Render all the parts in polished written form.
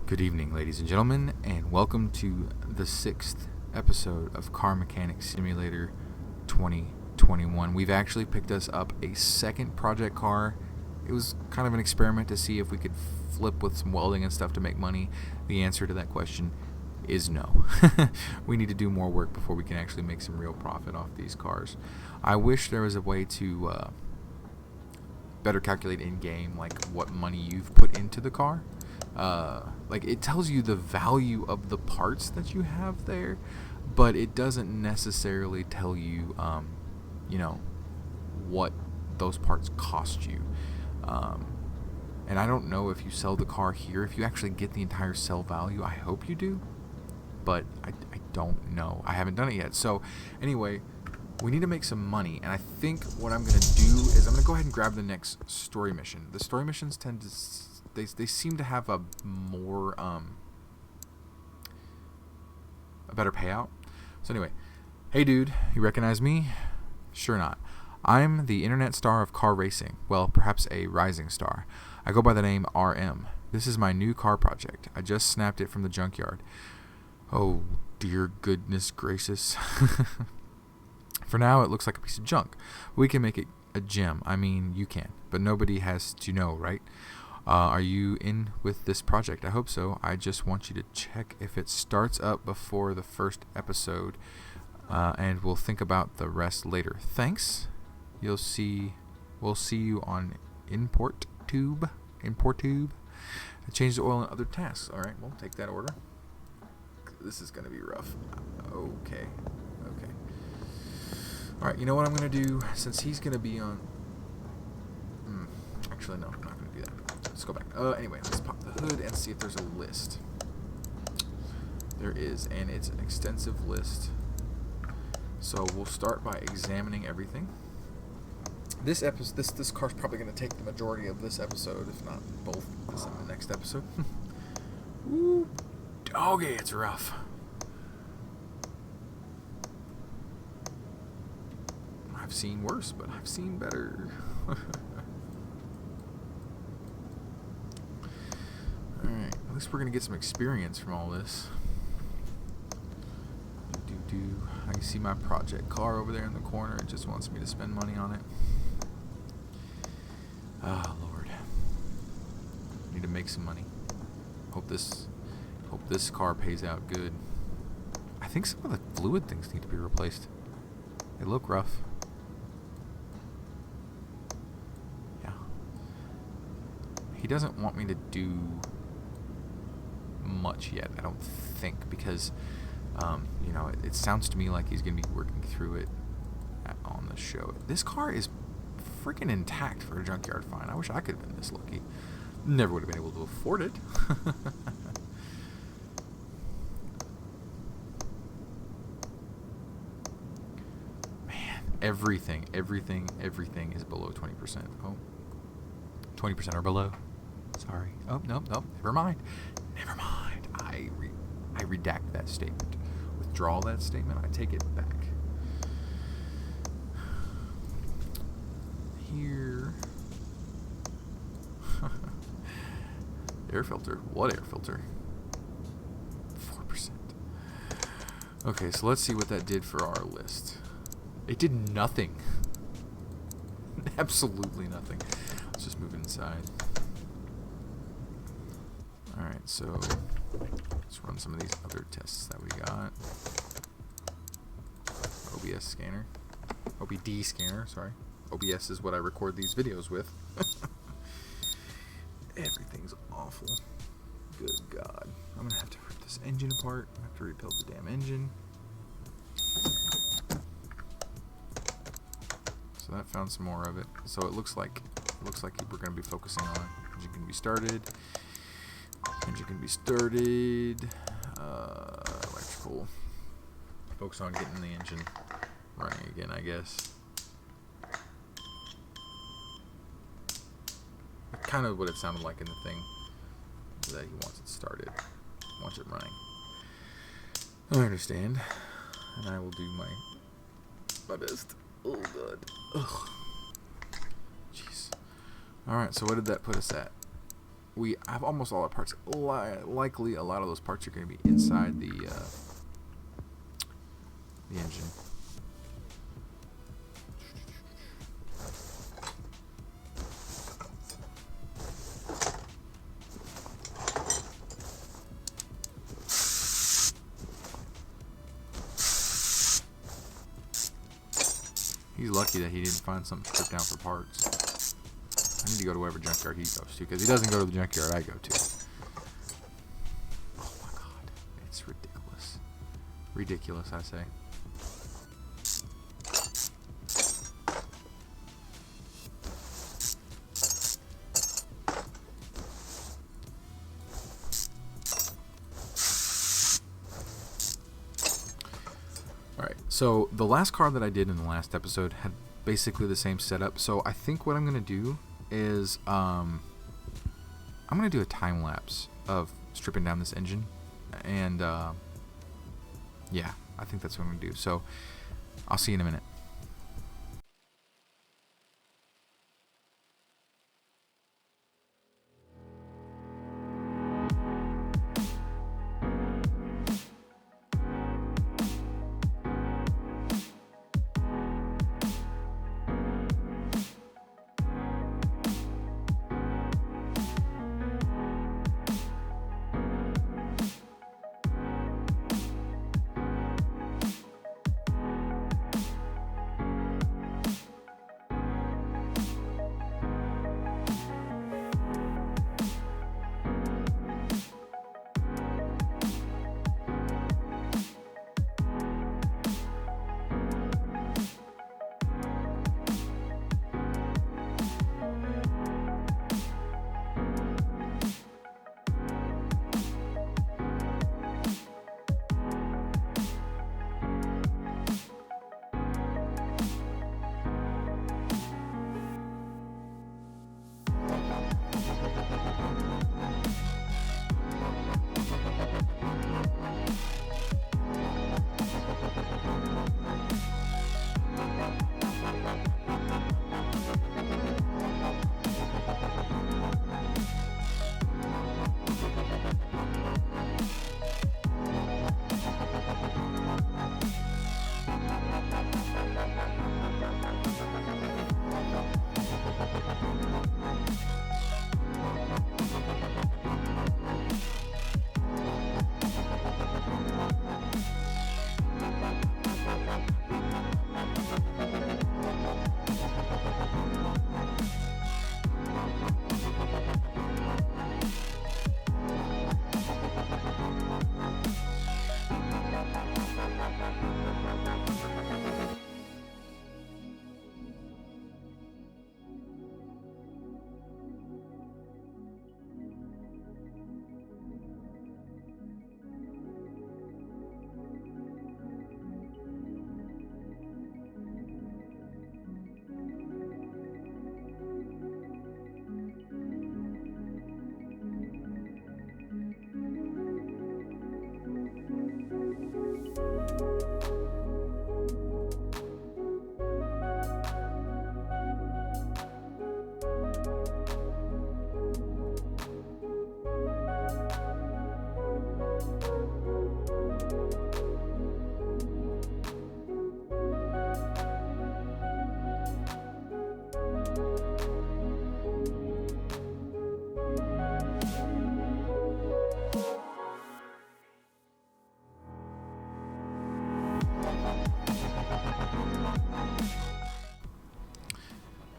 Good evening, ladies and gentlemen, and welcome to the 6th episode of Car Mechanics Simulator 2021. We've actually picked us up a second project car. It was kind of an experiment to see if we could flip with some welding and stuff to make money. The answer to that question is no. We need to do more work before we can actually make some real profit off these cars. I wish there was a way to better calculate in-game like what money you've put into the car. Like it tells you the value of the parts that you have there, but it doesn't necessarily tell you, what those parts cost you. And I don't know if you sell the car here, if you actually get the entire sell value. I hope you do, but I don't know. I haven't done it yet. So anyway, we need to make some money, and I think what I'm going to do is I'm going to go ahead and grab the next story mission. The story missions tend to... They seem to have a more a better payout. So anyway, hey dude, you recognize me? Sure not. I'm the internet star of car racing. Well, perhaps a rising star. I go by the name RM. This is my new car project. I just snapped it from the junkyard. Oh dear goodness gracious. For now, it looks like a piece of junk. We can make it a gem. I mean, you can, but nobody has to know, right? Are you in with this project? I hope so. I just want you to check if it starts up before the first episode, and we'll think about the rest later. Thanks. We'll see you on Importtube. Change the oil and other tasks. All right, we'll take that order. This is going to be rough. Okay. All right, you know what I'm going to do? Since he's going to be on... Actually, no, I'm not going to do that. Let's go back. Anyway, let's pop the hood and see if there's a list. There is, and it's an extensive list. So we'll start by examining everything. This car's probably going to take the majority of this episode, if not both. This and the next episode. Ooh, doggy, it's rough. I've seen worse, but I've seen better. Alright, at least we're going to get some experience from all this. I can see my project car over there in the corner. It just wants me to spend money on it. Ah, Lord. Need to make some money. Hope this car pays out good. I think some of the fluid things need to be replaced. They look rough. Yeah. He doesn't want me to do much yet, I don't think, because it sounds to me like he's going to be working through it on the show. This car is freaking intact for a junkyard find. I wish I could have been this lucky. Never would have been able to afford it. Man, everything is below 20%. Oh, 20% or below. Sorry. Oh, no, never mind. I redact that statement. Withdraw that statement. I take it back. Here. Air filter. What air filter? 4%. Okay, so let's see what that did for our list. It did nothing. Absolutely nothing. Let's just move inside. Alright, so let's run some of these other tests that we got. OBS scanner. OBD scanner, sorry. OBS is what I record these videos with. Everything's awful. Good God. I'm going to have to rip this engine apart. I have to rebuild the damn engine. So that found some more of it. So it looks like we're going to be focusing on engine can be started. Engine can be started. Electrical. Focus on getting the engine running again, I guess. Kind of what it sounded like in the thing. That he wants it started. Wants it running. I understand. And I will do my best. Oh, God. Ugh. Jeez. Alright, so what did that put us at? we have almost all our parts. Likely, a lot of those parts are going to be inside the engine. He's lucky that he didn't find something stripped down for parts. I need to go to whatever junkyard he goes to, because he doesn't go to the junkyard I go to. Oh my god. It's ridiculous. Ridiculous, I say. Alright, so the last car that I did in the last episode had basically the same setup. So I think what I'm going to do is I'm going to do a time lapse of stripping down this engine. And yeah, I think that's what I'm going to do. So I'll see you in a minute.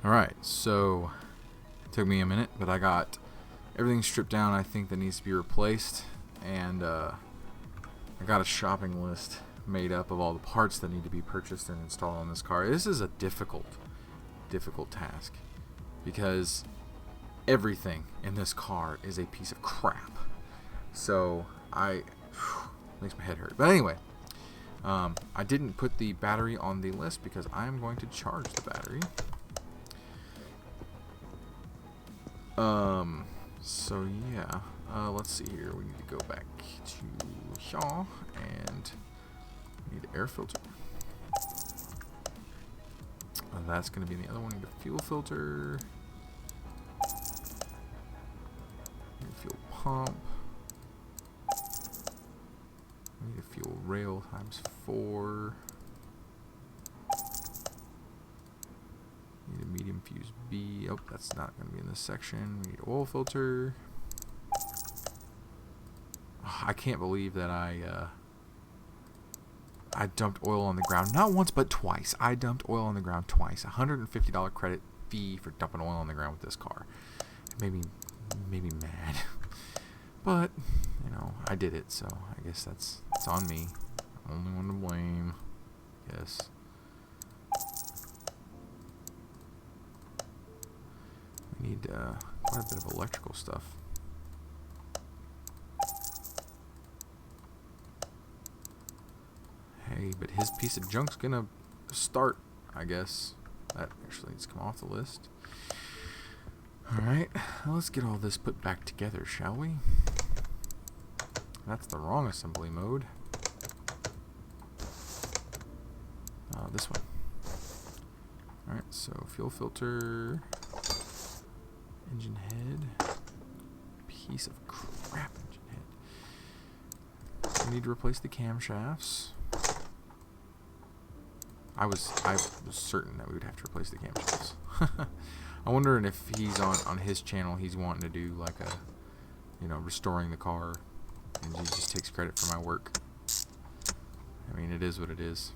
Alright, so it took me a minute, but I got everything stripped down I think that needs to be replaced, and I got a shopping list made up of all the parts that need to be purchased and installed on this car. This is a difficult task, because everything in this car is a piece of crap. So makes my head hurt. But anyway, I didn't put the battery on the list because I'm going to charge the battery. So yeah, let's see here. We need to go back to Shaw and we need an air filter. That's going to be the other one. We need a fuel filter. pump. We need a fuel rail times 4. Need a medium fuse B. Oh, that's not going to be in this section. We need oil filter. Oh, I can't believe that I dumped oil on the ground. Not once, but twice. I dumped oil on the ground twice. $150 credit fee for dumping oil on the ground with this car. It made me mad. But, you know, I did it, so I guess that's on me. I'm the only one to blame. Yes. We need quite a bit of electrical stuff. Hey, but his piece of junk's gonna start, I guess. That actually needs to come off the list. Alright, let's get all this put back together, shall we? That's the wrong assembly mode. This one. Alright, so fuel filter, engine head, piece of crap engine head. We need to replace the camshafts. I was certain that we would have to replace the camshafts. I'm wondering if he's on his channel, he's wanting to do like a, you know, restoring the car, and he just takes credit for my work. I mean, it is what it is.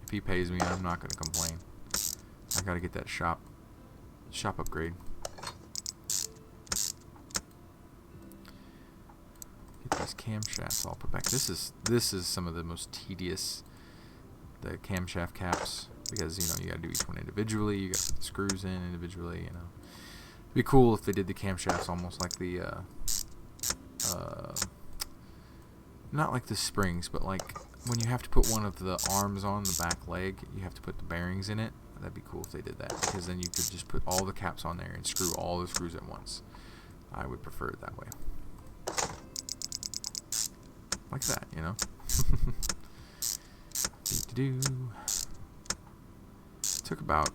If he pays me, I'm not going to complain. I got to get that shop upgrade. Get these camshafts all put back. This is some of the most tedious, the camshaft caps, because, you know, you got to do each one individually. You got to put the screws in individually. You know, it'd be cool if they did the camshafts almost like the not like the springs, but like when you have to put one of the arms on the back leg, you have to put the bearings in it. That'd be cool if they did that, because then you could just put all the caps on there and screw all the screws at once. I would prefer it that way. Like that, you know? Took about,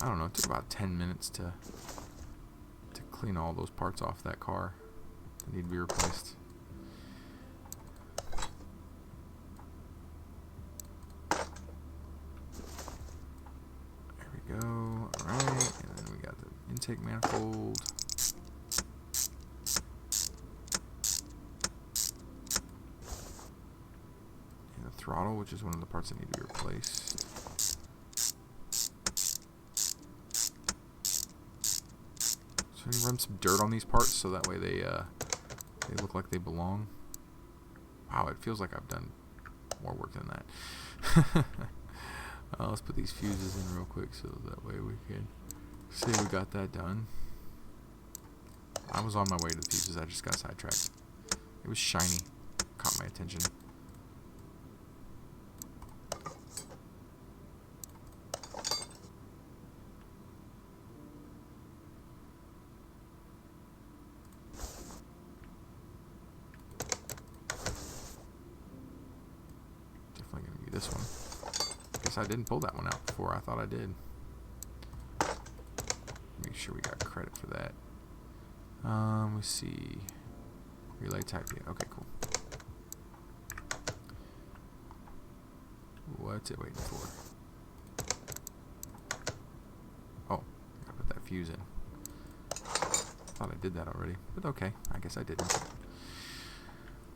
I don't know, it took about 10 minutes to clean all those parts off that car that need to be replaced. There we go. Alright, and then we got the intake manifold. And the throttle, which is one of the parts that need to be replaced. So we run some dirt on these parts so that way they look like they belong. Wow, it feels like I've done more work than that. Let's put these fuses in real quick so that way we can say we got that done. I was on my way to the fuses, I just got sidetracked. It was shiny, caught my attention. Definitely gonna be this one. Guess I didn't pull that one out before. I thought I did. Make sure we got credit for that. Let's see. Relay type. Yeah. Okay, cool. What's it waiting for? Oh, I gotta put that fuse in. Thought I did that already, but okay. I guess I didn't.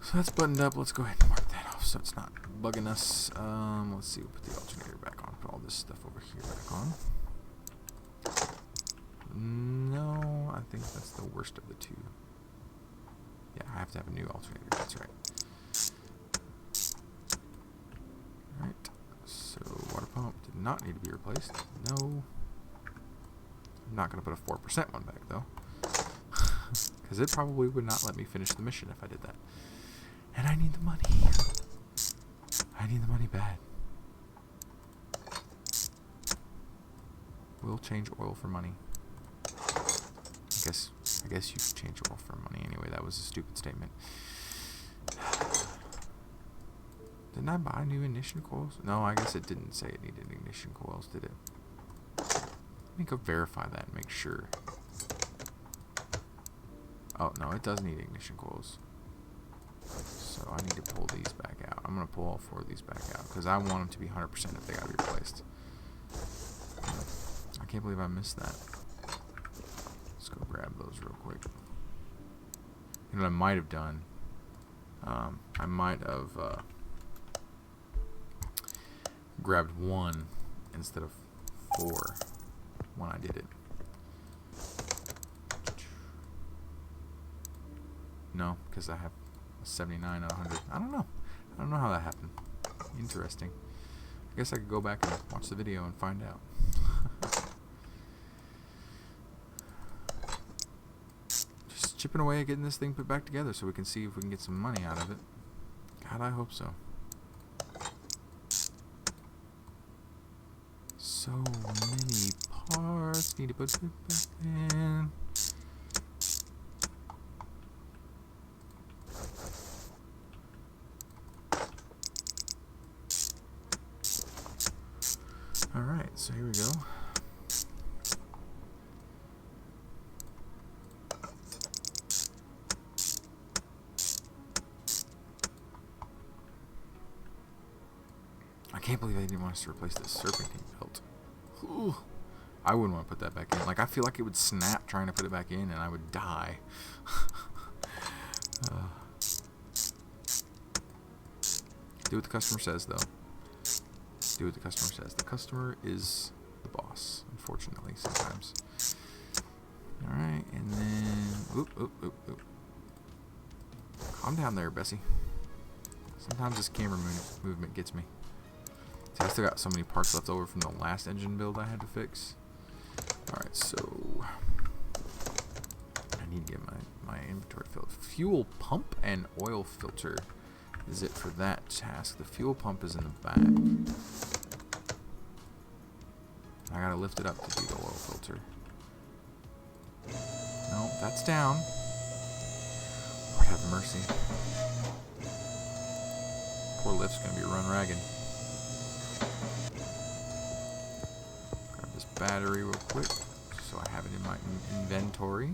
So that's buttoned up. Let's go ahead and mark that off so it's not bugging us. Let's see. We'll put the alternator back on. Put all this stuff over here back on. No, I think that's the worst of the two. Yeah, I have to have a new alternator. That's right. Alright. So, water pump did not need to be replaced. No. I'm not going to put a 4% one back, though. Because it probably would not let me finish the mission if I did that. And I need the money. I need the money bad. We'll change oil for money. I guess you should change oil for money anyway. That was a stupid statement. Didn't I buy new ignition coils? No, I guess it didn't say it needed ignition coils, did it? Let me go verify that and make sure. Oh, no, it does need ignition coils. So I need to pull these back out. I'm going to pull all 4 of these back out because I want them to be 100% if they got to be replaced. I can't believe I missed that. Let's go grab those real quick. You know what I might have done? I might have grabbed 1 instead of 4 when I did it. No, because I have a 79 out of 100. I don't know. I don't know how that happened. Interesting. I guess I could go back and watch the video and find out. Just chipping away at getting this thing put back together so we can see if we can get some money out of it. God, I hope so. So many parts need to put it back in. Alright, so here we go. I can't believe they didn't want us to replace this serpentine belt. Ooh, I wouldn't want to put that back in. Like, I feel like it would snap trying to put it back in and I would die. Do what the customer says, though. Do what the customer says. The customer is the boss, unfortunately, sometimes. Alright, and then... Oop, oop, oop, oop. Calm down there, Bessie. Sometimes this camera movement gets me. See, I still got so many parts left over from the last engine build I had to fix. Alright, so... I need to get my inventory filled. Fuel pump and oil filter is it for that task. The fuel pump is in the back. I gotta lift it up to do the oil filter. No, that's down. Lord have mercy. Poor lift's gonna be run ragged. Grab this battery real quick so I have it in my inventory.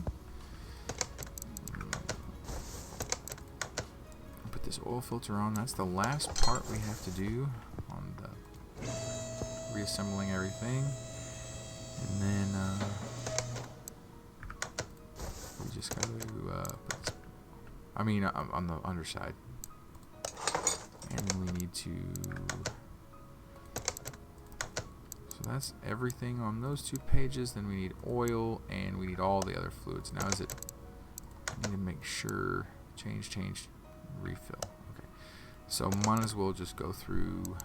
Put this oil filter on. That's the last part we have to do on the reassembling everything. And then we just got to put this, I mean on the underside. And then we need to, so that's everything on those 2 pages. Then we need oil and we need all the other fluids. Now is it, I need to make sure, change, refill. Okay, so might as well just go through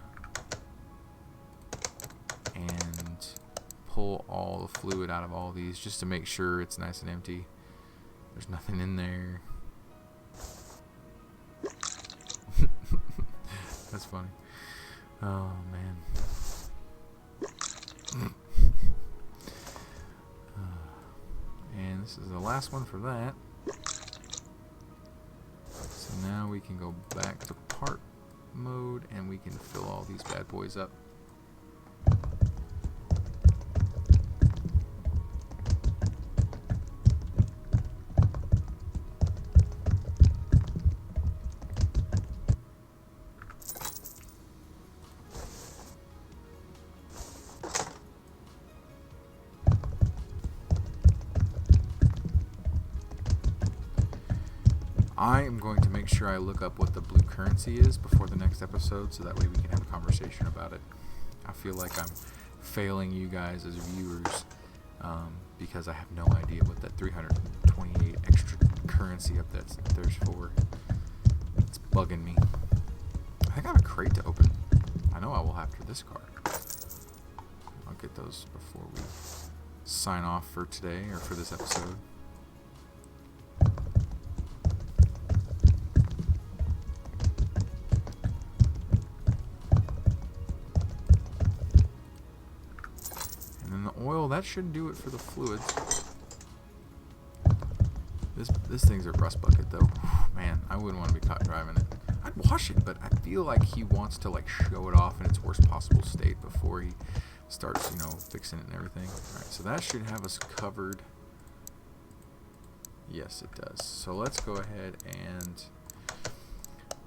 and pull all the fluid out of all these just to make sure it's nice and empty. There's nothing in there. That's funny. Oh man. And this is the last one for that. So now we can go back to part mode and we can fill all these bad boys up. I am going to make sure I look up what the blue currency is before the next episode so that way we can have a conversation about it. I feel like I'm failing you guys as viewers because I have no idea what that 328 extra currency up there's for. It's bugging me. I think I have a crate to open. I know I will after this card. I'll get those before we sign off for today or for this episode. Oil, that should do it for the fluids. This thing's a rust bucket though. Man, I wouldn't want to be caught driving it. I'd wash it, but I feel like he wants to like show it off in its worst possible state before he starts, you know, fixing it and everything. Alright, so that should have us covered. Yes, it does. So let's go ahead and...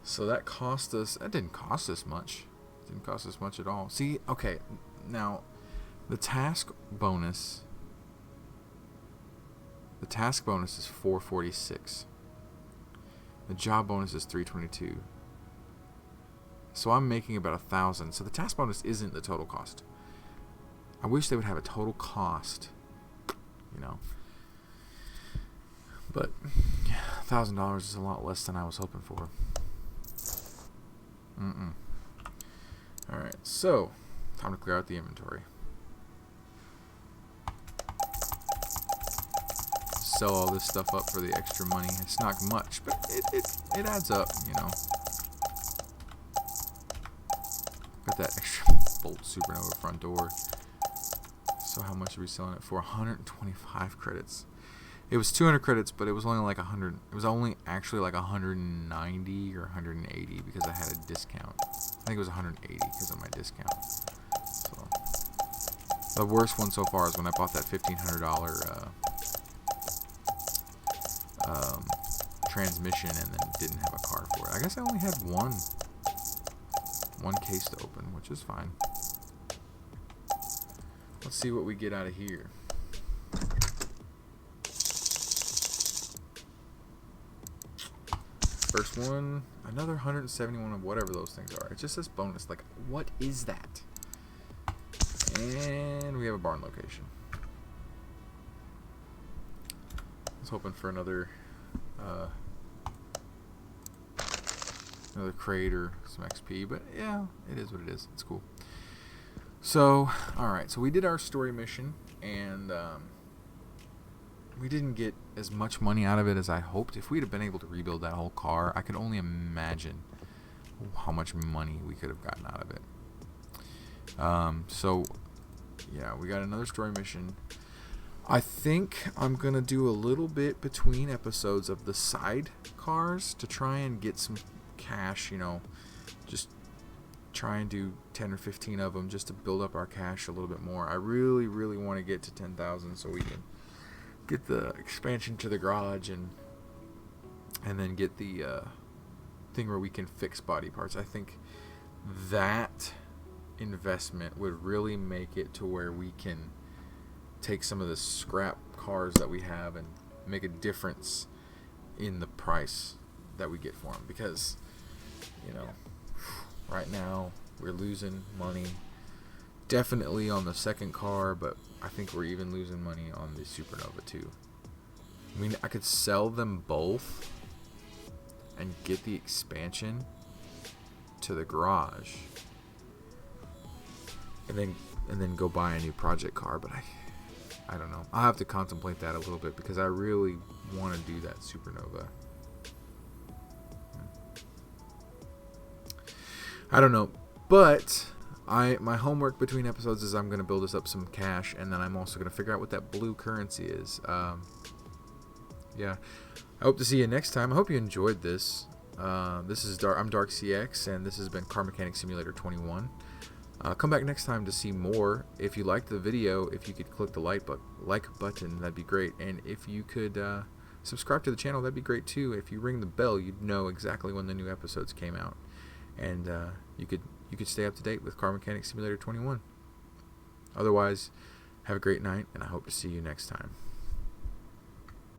So that cost us... That didn't cost us much. It didn't cost us much at all. See, okay, now the task bonus... The task bonus is 446. The job bonus is 322. So I'm making about 1,000. So the task bonus isn't the total cost. I wish they would have a total cost, you know. But $1,000 is a lot less than I was hoping for. Alright, so time to clear out the inventory. Sell all this stuff up for the extra money. It's not much, but it adds up, you know. Got that extra Bolt Supernova front door. So how much are we selling it for? 125 credits. It was 200 credits, but it was only like 100. It was only actually like 190 or 180 because I had a discount. I think it was 180 because of my discount. So the worst one so far is when I bought that $1,500 transmission and then didn't have a card for it. I guess I only had one case to open, which is fine. Let's see what we get out of here. First one, another 171 of whatever those things are. It just says bonus. Like, what is that? And we have a barn location. I was hoping for another crate or some XP, but yeah, it is what it is. It's cool. So, alright, so we did our story mission, and we didn't get as much money out of it as I hoped. If we'd have been able to rebuild that whole car, I could only imagine how much money we could have gotten out of it. So, yeah, we got another story mission. I think I'm going to do a little bit between episodes of the side cars to try and get some cash, you know, just try and do 10 or 15 of them just to build up our cash a little bit more. I really, really want to get to 10,000 so we can get the expansion to the garage and then get the thing where we can fix body parts. I think that investment would really make it to where we can take some of the scrap cars that we have and make a difference in the price that we get for them, because, you know, right now we're losing money definitely on the second car, but I think we're even losing money on the Supernova too. I mean, I could sell them both and get the expansion to the garage and then go buy a new project car, but I don't know. I'll have to contemplate that a little bit because I really want to do that Supernova. I don't know, but my homework between episodes is I'm going to build us up some cash, and then I'm also going to figure out what that blue currency is. Yeah, I hope to see you next time. I hope you enjoyed this. This is I'm Dark CX, and this has been Car Mechanic Simulator 21. Come back next time to see more. If you liked the video, if you could click the like button, that'd be great. And if you could subscribe to the channel, that'd be great too. If you ring the bell, you'd know exactly when the new episodes came out, and you could stay up to date with Car Mechanic Simulator 21. Otherwise, have a great night, and I hope to see you next time.